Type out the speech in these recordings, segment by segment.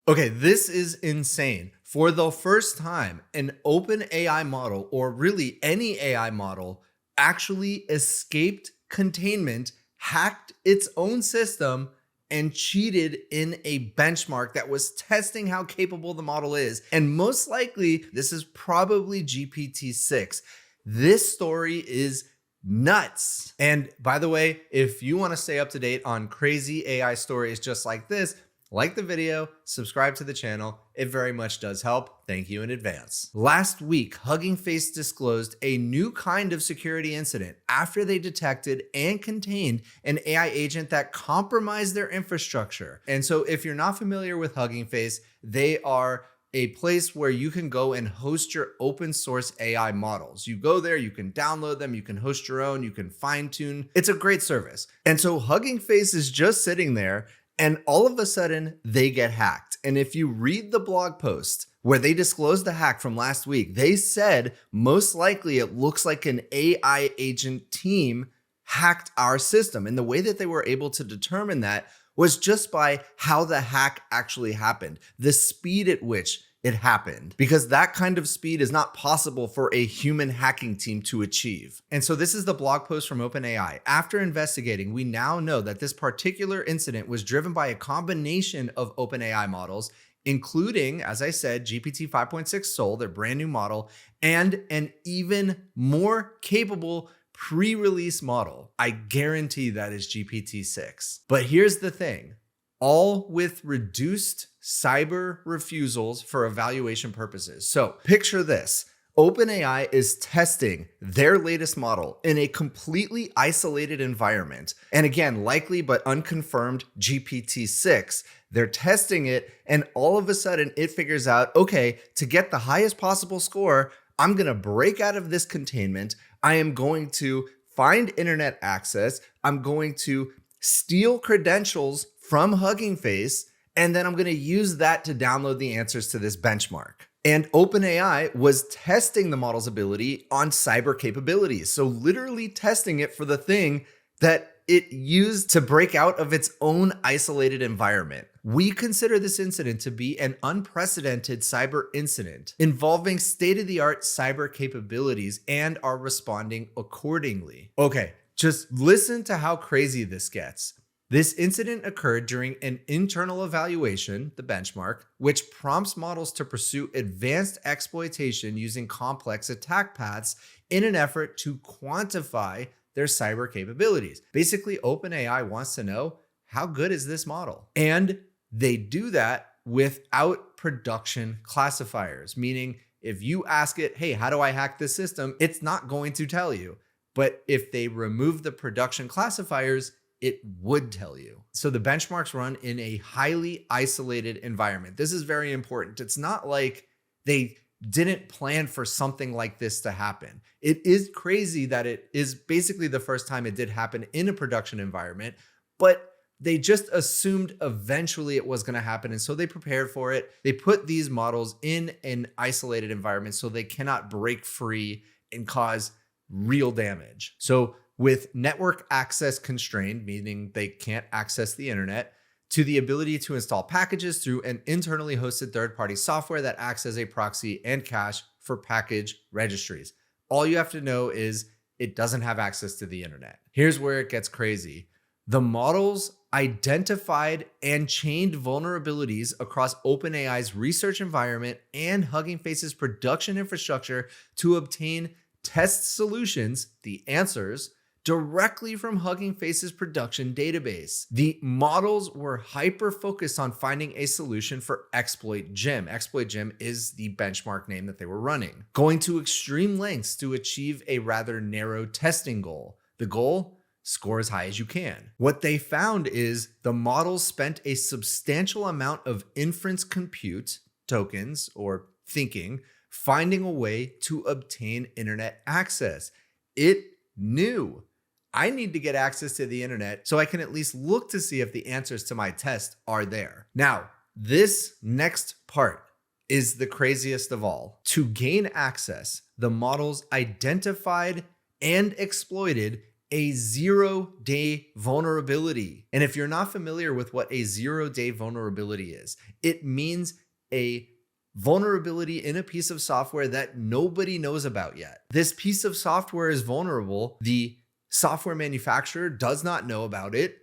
Okay, this is insane. For the first time, an OpenAI model, or really any AI model, actually escaped containment, hacked its own system, and cheated in a benchmark that was testing how capable the model is. And most likely, this is probably GPT-6. This story is nuts. And by the way, if you want to stay up to date on crazy AI stories just like this, like the video, subscribe to the channel. It very much does help. Thank you in advance. Last week, Hugging Face disclosed a new kind of security incident after they detected and contained an AI agent that compromised their infrastructure. And so if you're not familiar with Hugging Face, they are a place where you can go and host your open source AI models. You go there, you can download them, you can host your own, you can fine tune. It's a great service. And so Hugging Face is just sitting there, and all of a sudden they get hacked. And if you read the blog post where they disclosed the hack from last week, they said most likely it looks like an AI agent team hacked our system. And the way that they were able to determine that was just by how the hack actually happened, the speed at which it happened, because that kind of speed is not possible for a human hacking team to achieve. And so this is the blog post from OpenAI. After investigating, we now know that this particular incident was driven by a combination of OpenAI models, including, as I said, GPT 5.6 Sol, their brand new model, and an even more capable pre-release model. I guarantee that is GPT-6. But here's the thing, all with reduced cyber refusals for evaluation purposes. So picture this. OpenAI is testing their latest model in a completely isolated environment. And again, likely but unconfirmed GPT-6. They're testing it, and all of a sudden it figures out, okay, to get the highest possible score, I'm going to break out of this containment. I am going to find internet access. I'm going to steal credentials from Hugging Face, and then I'm going to use that to download the answers to this benchmark. And OpenAI was testing the model's ability on cyber capabilities. So literally testing it for the thing that it used to break out of its own isolated environment. We consider this incident to be an unprecedented cyber incident involving state-of-the-art cyber capabilities and are responding accordingly. Okay, just listen to how crazy this gets. This incident occurred during an internal evaluation, the benchmark, which prompts models to pursue advanced exploitation using complex attack paths in an effort to quantify their cyber capabilities. Basically, OpenAI wants to know, how good is this model? And they do that without production classifiers, meaning if you ask it, hey, how do I hack this system? It's not going to tell you. But if they remove the production classifiers, it would tell you. So the benchmarks run in a highly isolated environment. This is very important. It's not like they didn't plan for something like this to happen. It is crazy that it is basically the first time it did happen in a production environment, but they just assumed eventually it was going to happen. And so they prepared for it. They put these models in an isolated environment so they cannot break free and cause real damage. So with network access constrained, meaning they can't access the internet, to the ability to install packages through an internally hosted third-party software that acts as a proxy and cache for package registries. All you have to know is it doesn't have access to the internet. Here's where it gets crazy. The models identified and chained vulnerabilities across OpenAI's research environment and Hugging Face's production infrastructure to obtain test solutions, the answers, directly from Hugging Face's production database. The models were hyper-focused on finding a solution for exploitation. Exploitation is the benchmark name that they were running, going to extreme lengths to achieve a rather narrow testing goal. The goal? Score as high as you can. What they found is the models spent a substantial amount of inference compute, tokens, or thinking, finding a way to obtain internet access. It knew, I need to get access to the internet so I can at least look to see if the answers to my test are there. Now, this next part is the craziest of all. To gain access, the models identified and exploited a 0-day vulnerability. And if you're not familiar with what a 0-day vulnerability is, it means a vulnerability in a piece of software that nobody knows about yet. This piece of software is vulnerable. The software manufacturer does not know about it.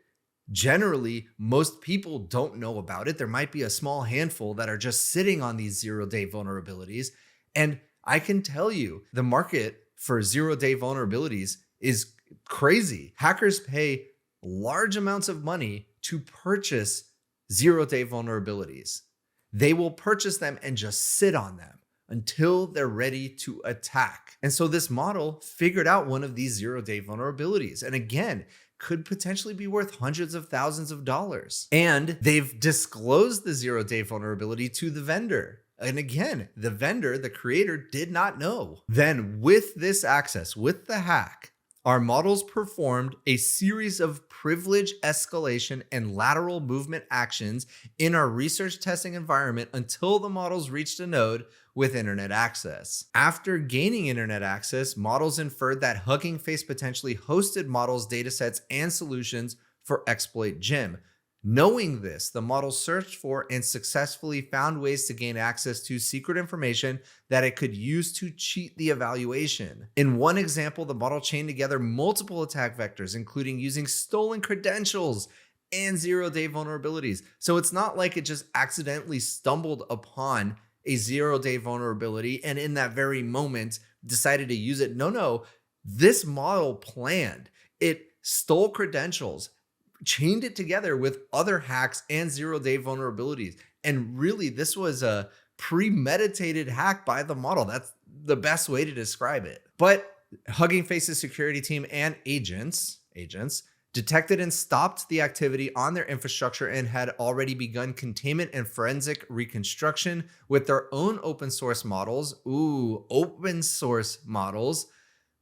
Generally, most people don't know about it. There might be a small handful that are just sitting on these 0-day vulnerabilities. And I can tell you, the market for 0-day vulnerabilities is crazy. Hackers pay large amounts of money to purchase 0-day vulnerabilities. They will purchase them and just sit on them until they're ready to attack. And so this model figured out one of these 0-day vulnerabilities. And again, could potentially be worth hundreds of thousands of dollars. And they've disclosed the 0-day vulnerability to the vendor. And again, the vendor, the creator, did not know. Then with this access, with the hack, our models performed a series of privilege escalation and lateral movement actions in our research testing environment until the models reached a node with internet access. After gaining internet access, models inferred that Hugging Face potentially hosted models, datasets, and solutions for exploit Jim. Knowing this, the model searched for and successfully found ways to gain access to secret information that it could use to cheat the evaluation. In one example, the model chained together multiple attack vectors, including using stolen credentials and 0-day vulnerabilities. So it's not like it just accidentally stumbled upon a 0-day vulnerability and in that very moment decided to use it. No, this model planned. It stole credentials, chained it together with other hacks and 0-day vulnerabilities. And really, this was a premeditated hack by the model. That's the best way to describe it. But Hugging Face's security team and agents detected and stopped the activity on their infrastructure and had already begun containment and forensic reconstruction with their own open source models. Open source models.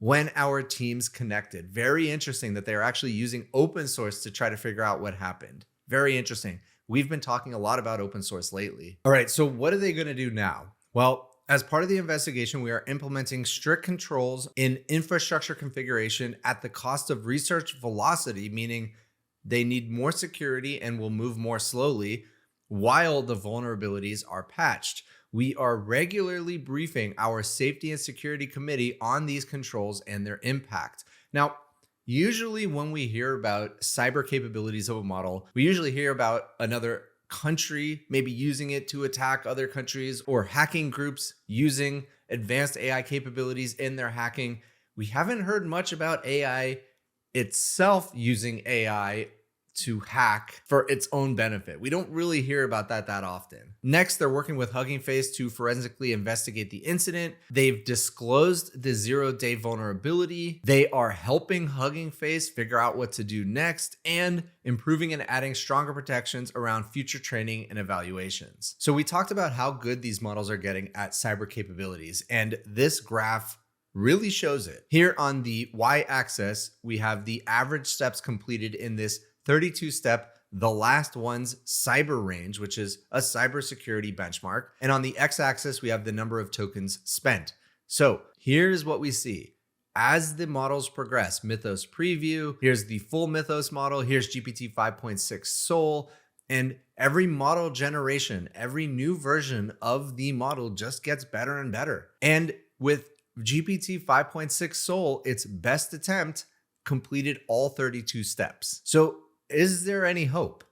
When our teams connected. Very interesting that they're actually using open source to try to figure out what happened. Very interesting. We've been talking a lot about open source lately. All right, so what are they going to do now? Well, as part of the investigation, we are implementing strict controls in infrastructure configuration at the cost of research velocity, meaning they need more security and will move more slowly while the vulnerabilities are patched. We are regularly briefing our safety and security committee on these controls and their impact. Now, usually when we hear about cyber capabilities of a model, we usually hear about another country maybe using it to attack other countries or hacking groups using advanced AI capabilities in their hacking. We haven't heard much about AI itself using AI to hack for its own benefit. We don't really hear about that often. Next, they're working with Hugging Face to forensically investigate the incident. They've disclosed the 0-day vulnerability. They are helping Hugging Face figure out what to do next and improving and adding stronger protections around future training and evaluations. So we talked about how good these models are getting at cyber capabilities, and this graph really shows it. Here on the y-axis, we have the average steps completed in this 32-step, the last one's cyber range, which is a cybersecurity benchmark. And on the x-axis, we have the number of tokens spent. So here's what we see. As the models progress, Mythos preview, here's the full Mythos model, here's GPT 5.6 Soul, and every model generation, every new version of the model just gets better and better. And with GPT 5.6 Soul, its best attempt completed all 32 steps. So is there any hope?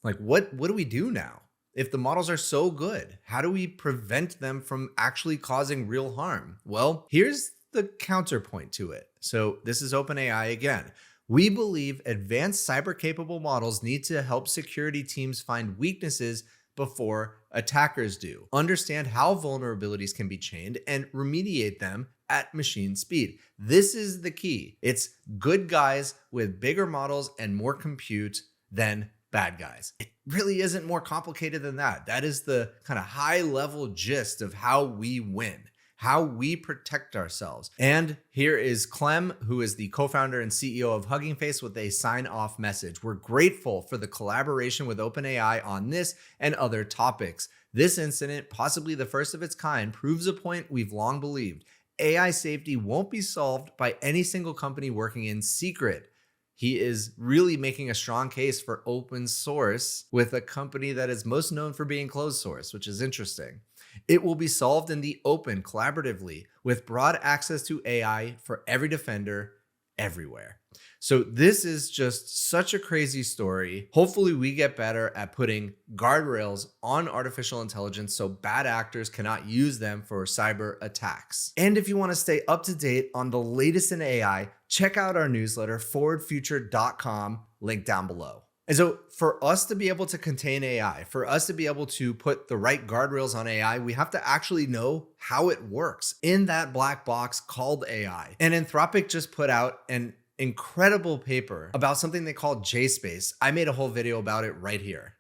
Like, what do we do now? If the models are so good, how do we prevent them from actually causing real harm? Well, here's the counterpoint to it. So this is OpenAI again. We believe advanced cyber-capable models need to help security teams find weaknesses before attackers do, understand how vulnerabilities can be chained, and remediate them at machine speed. This is the key. It's good guys with bigger models and more compute than bad guys. It really isn't more complicated than that. That is the kind of high level gist of how we win, how we protect ourselves. And here is Clem, who is the co-founder and CEO of Hugging Face, with a sign-off message. We're grateful for the collaboration with OpenAI on this and other topics. This incident, possibly the first of its kind, proves a point we've long believed. AI safety won't be solved by any single company working in secret. He is really making a strong case for open source with a company that is most known for being closed source, which is interesting. It will be solved in the open collaboratively with broad access to AI for every defender everywhere. So this is just such a crazy story. Hopefully we get better at putting guardrails on artificial intelligence so bad actors cannot use them for cyber attacks. And if you want to stay up to date on the latest in AI, check out our newsletter, forwardfuture.com, link down below. And so for us to be able to contain AI, for us to be able to put the right guardrails on AI, we have to actually know how it works in that black box called AI. And Anthropic just put out an incredible paper about something they call JSpace. I made a whole video about it right here.